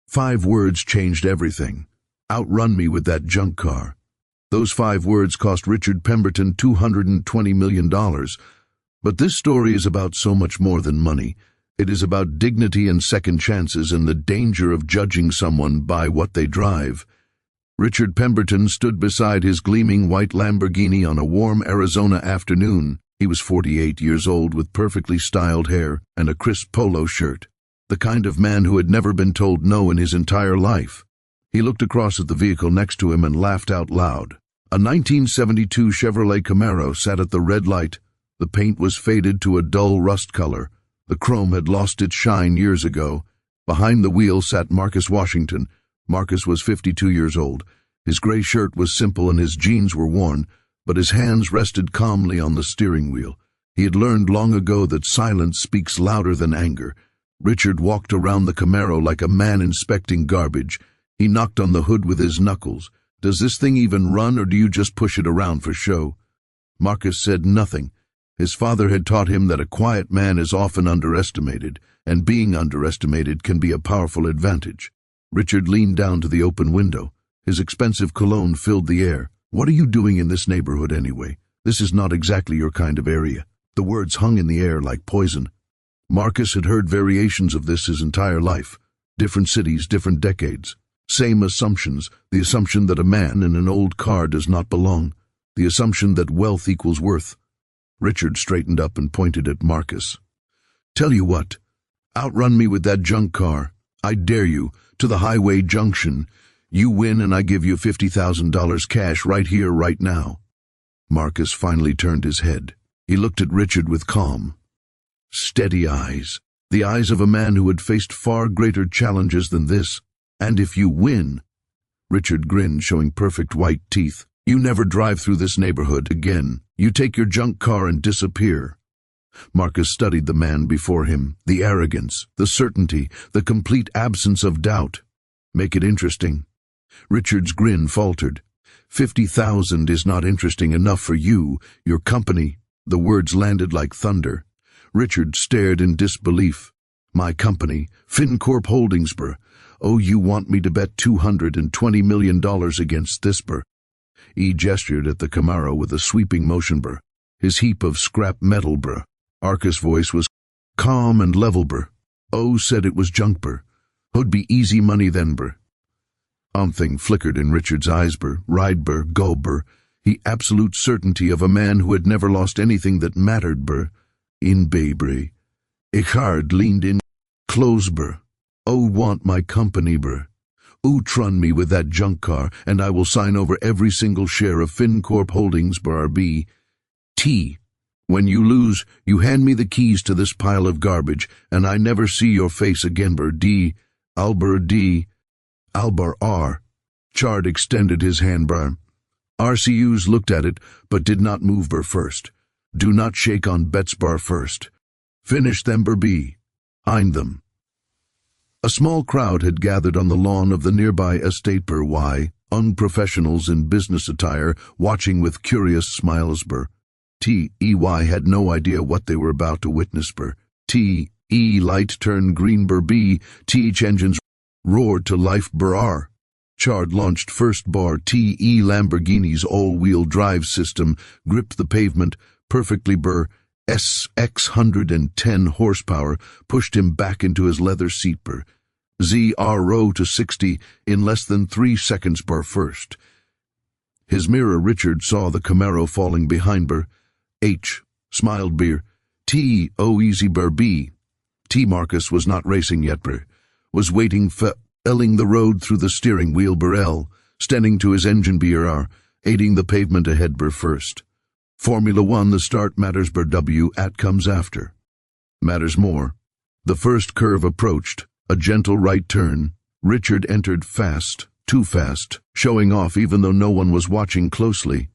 5 words changed everything. Outrun me with that junk car. Those 5 words cost Richard Pemberton $220 million. But this story is about so much more than money. It is about dignity and second chances and the danger of judging someone by what they drive. Richard Pemberton stood beside his gleaming white Lamborghini on a warm Arizona afternoon. He was 48 years old with perfectly styled hair and a crisp polo shirt. The kind of man who had never been told no in his entire life. He looked across at the vehicle next to him and laughed out loud. A 1972 Chevrolet Camaro sat at the red light. The paint was faded to a dull rust color. The chrome had lost its shine years ago. Behind the wheel sat Marcus Washington. Marcus was 52 years old. His gray shirt was simple and his jeans were worn, but his hands rested calmly on the steering wheel. He had learned long ago that silence speaks louder than anger. Richard walked around the Camaro like a man inspecting garbage. He knocked on the hood with his knuckles. "Does this thing even run, or do you just push it around for show?" Marcus said nothing. His father had taught him that a quiet man is often underestimated, and being underestimated can be a powerful advantage. Richard leaned down to the open window. His expensive cologne filled the air. "What are you doing in this neighborhood anyway? This is not exactly your kind of area." The words hung in the air like poison. Marcus had heard variations of this his entire life. Different cities, different decades. Same assumptions. The assumption that a man in an old car does not belong. The assumption that wealth equals worth. Richard straightened up and pointed at Marcus. "Tell you what, outrun me with that junk car. I dare you, to the highway junction. You win and I give you $50,000 cash right here, right now." Marcus finally turned his head. He looked at Richard with calm, steady eyes. The eyes of a man who had faced far greater challenges than this. "And if you win," Richard grinned, showing perfect white teeth, "you never drive through this neighborhood again. You take your junk car and disappear." Marcus studied the man before him, the arrogance, the certainty, the complete absence of doubt. "Make it interesting." Richard's grin faltered. "50,000 is not interesting enough for you, your company." The words landed like thunder. Richard stared in disbelief. "My company, FinCorp Holdings, br. Oh, you want me to bet $220 million against this, br." He gestured at the Camaro with a sweeping motion, br. His heap of scrap metal, br. Marcus' voice was calm and level, br. "Oh, said it was junk, br. Hould be easy money then, br." Something flickered in Richard's eyes, br. Ride, br. Go, br. The absolute certainty of a man who had never lost anything that mattered, br. In Baybre. Ichard leaned in close, br. "Oh, want my company, br. Outrun me with that junk car, and I will sign over every single share of FinCorp Holdings, br. T. When you lose, you hand me the keys to this pile of garbage, and I never see your face again, br. D. Albur D. Albar R." Chard extended his hand, br. RCUs looked at it, but did not move, br. First. "Do not shake on bets, br. First. Finish them, br. B. Hind them." A small crowd had gathered on the lawn of the nearby estate, br. Y. Unprofessionals in business attire, watching with curious smiles, br. T.E.Y. had no idea what they were about to witness, br. T.E. light turned green, br. B. T.H. engines roared to life, br. R. Chard launched first, bar. T.E. Lamborghini's all-wheel drive system gripped the pavement perfectly, br. SX 110 horsepower pushed him back into his leather seat, br. ZRO to 60 in less than 3 seconds, br. First. His mirror Richard saw the Camaro falling behind, br. H. Smiled, br. T. O easy, br. B. T. Marcus was not racing yet, br. Was waiting felling the road through the steering wheel, br. L. Standing to his engine, br. Aiding the pavement ahead, br. First. Formula One, the start matters, br. W. At comes after. Matters more. The first curve approached, a gentle right turn. Richard entered fast, too fast, showing off even though no one was watching closely.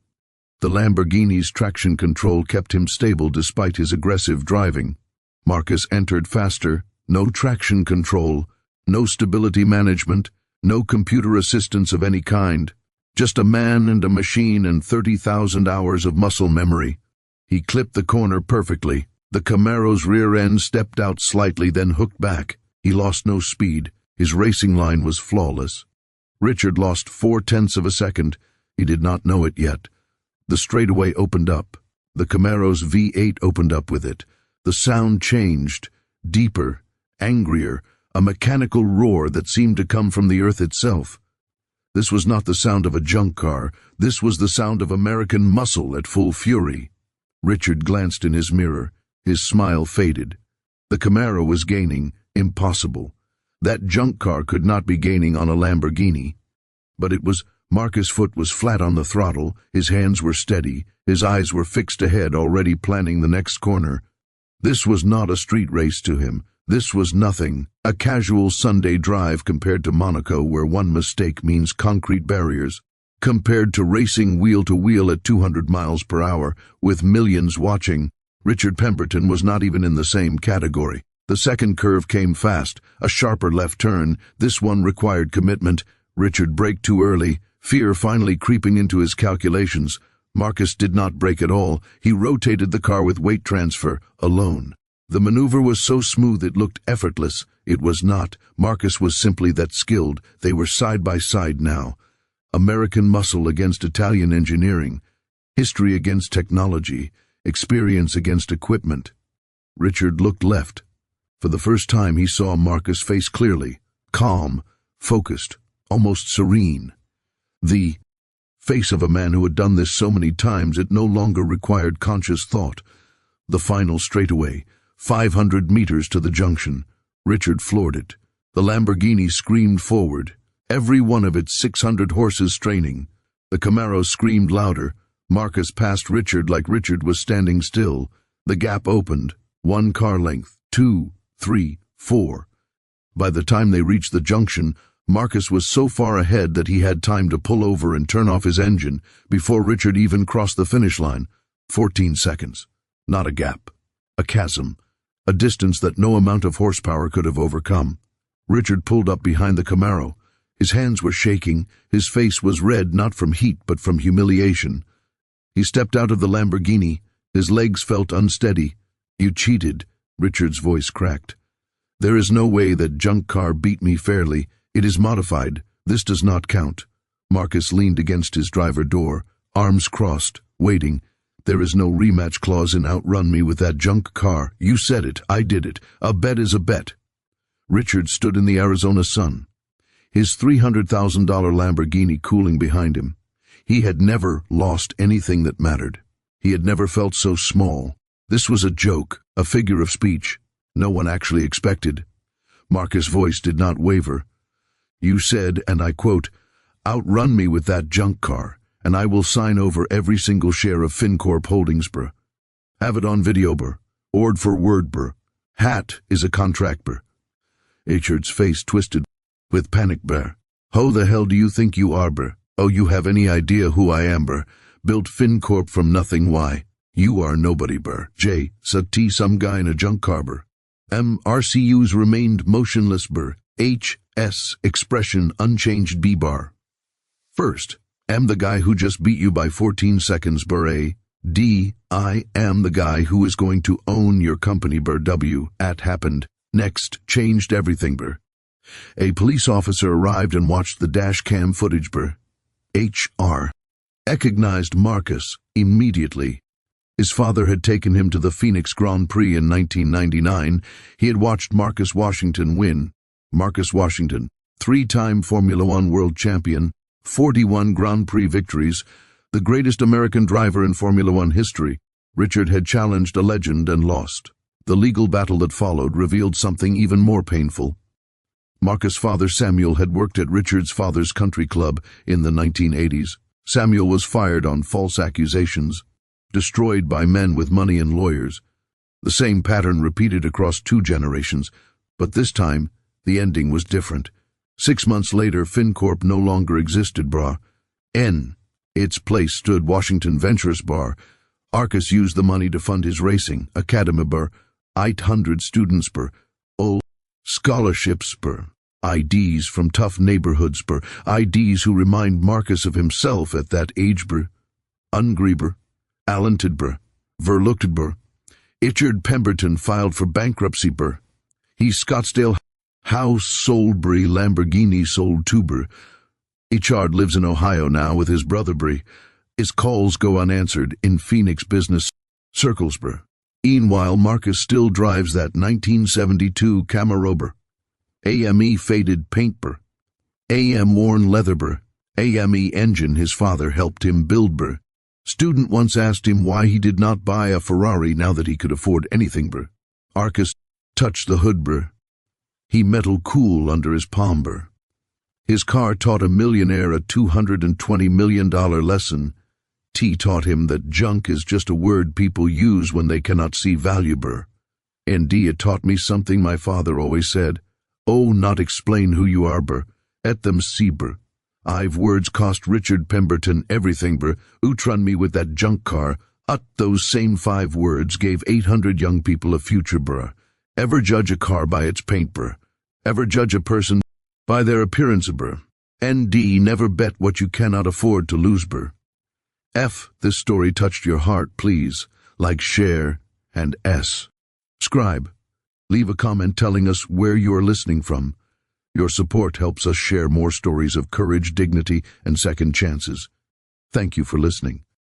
The Lamborghini's traction control kept him stable despite his aggressive driving. Marcus entered faster, no traction control, no stability management, no computer assistance of any kind. Just a man and a machine and 30,000 hours of muscle memory. He clipped the corner perfectly. The Camaro's rear end stepped out slightly, then hooked back. He lost no speed. His racing line was flawless. Richard lost 0.4 of a second. He did not know it yet. The straightaway opened up. The Camaro's V8 opened up with it. The sound changed, deeper, angrier, a mechanical roar that seemed to come from the earth itself. This was not the sound of a junk car. This was the sound of American muscle at full fury. Richard glanced in his mirror. His smile faded. The Camaro was gaining. Impossible. That junk car could not be gaining on a Lamborghini. But it was. Marcus' foot was flat on the throttle. His hands were steady. His eyes were fixed ahead, already planning the next corner. This was not a street race to him. This was nothing, a casual Sunday drive compared to Monaco, where one mistake means concrete barriers, compared to racing wheel to wheel at 200 miles per hour, with millions watching. Richard Pemberton was not even in the same category. The second curve came fast, a sharper left turn. This one required commitment. Richard braked too early, fear finally creeping into his calculations. Marcus did not brake at all. He rotated the car with weight transfer, alone. The maneuver was so smooth it looked effortless. It was not. Marcus was simply that skilled. They were side by side now. American muscle against Italian engineering. History against technology. Experience against equipment. Richard looked left. For the first time he saw Marcus' face clearly. Calm, focused, almost serene. The face of a man who had done this so many times it no longer required conscious thought. The final straightaway. 500 meters to the junction. Richard floored it. The Lamborghini screamed forward, every one of its 600 horses straining. The Camaro screamed louder. Marcus passed Richard like Richard was standing still. The gap opened. 1 car length, 2, 3, 4. By the time they reached the junction, Marcus was so far ahead that he had time to pull over and turn off his engine before Richard even crossed the finish line. 14 seconds. Not a gap. A chasm. A distance that no amount of horsepower could have overcome. Richard pulled up behind the Camaro. His hands were shaking. His face was red not from heat but from humiliation. He stepped out of the Lamborghini. His legs felt unsteady. "You cheated," Richard's voice cracked. "There is no way that junk car beat me fairly. It is modified. This does not count." Marcus leaned against his driver door, arms crossed, waiting. "There is no rematch clause in Outrun me with that junk car. You said it. I did it. A bet is a bet." Richard stood in the Arizona sun, his $300,000 Lamborghini cooling behind him. He had never lost anything that mattered. He had never felt so small. This was a joke, a figure of speech. No one actually expected. Marcus' voice did not waver. "You said, and I quote, 'Outrun me with that junk car, and I will sign over every single share of FinCorp Holdings, bruh. Have it on video, bruh. Ord for word, bruh. Hat is a contract, bruh." Richard's face twisted with panic, bruh. "Who the hell do you think you are, bruh? Oh, you have any idea who I am, bruh? Built FinCorp from nothing, why? You are nobody, bruh. J. Sati some guy in a junk car, bruh. RCUs remained motionless, bruh. HS expression unchanged B-bar. First, am the guy who just beat you by 14 seconds, bruh. D. I am the guy who is going to own your company, bruh. W. At happened. Next, changed everything, bruh. A police officer arrived and watched the dash cam footage, bruh. HR. Recognized Marcus immediately. His father had taken him to the Phoenix Grand Prix in 1999. He had watched Marcus Washington win. Marcus Washington, 3-time Formula One world champion, 41 Grand Prix victories, the greatest American driver in Formula One history. Richard had challenged a legend and lost. The legal battle that followed revealed something even more painful. Marcus' father Samuel had worked at Richard's father's country club in the 1980s. Samuel was fired on false accusations, destroyed by men with money and lawyers. The same pattern repeated across 2 generations, but this time the ending was different. 6 months later, FinCorp no longer existed, brah. In its place stood Washington Ventures Bar. Marcus used the money to fund his racing academy, bar, 800 students per, all scholarships per, IDs from tough neighborhoods per, IDs who remind Marcus of himself at that age ber, ungreber, talented ber, verlooked ber. Richard Pemberton filed for bankruptcy ber. He's Scottsdale House sold Brie, Lamborghini sold tuber. Echard lives in Ohio now with his brother Brie. His calls go unanswered in Phoenix business circles Brie. Meanwhile, Marcus still drives that 1972 Camaro. AME faded paint Brie. AM worn leather Brie. AME engine his father helped him build Brie. Student once asked him why he did not buy a Ferrari now that he could afford anything Brie. Arcus touched the hood Brie. He metal cool under his palm Brie. His car taught a millionaire a $220 million lesson. T taught him that junk is just a word people use when they cannot see value Brie. And D it taught me something my father always said. Oh, not explain who you are Brie. Et them see Brie. I've words cost Richard Pemberton everything Brie. Outrun me with that junk car. Those same 5 words gave 800 young people a future Brie. Ever judge a car by its paint Brie? Ever judge a person by their appearance Brie? ND never bet what you cannot afford to lose Brie. F this story touched your heart, please like, share, and S. Subscribe. Leave a comment telling us where you are listening from. Your support helps us share more stories of courage, dignity, and second chances. Thank you for listening.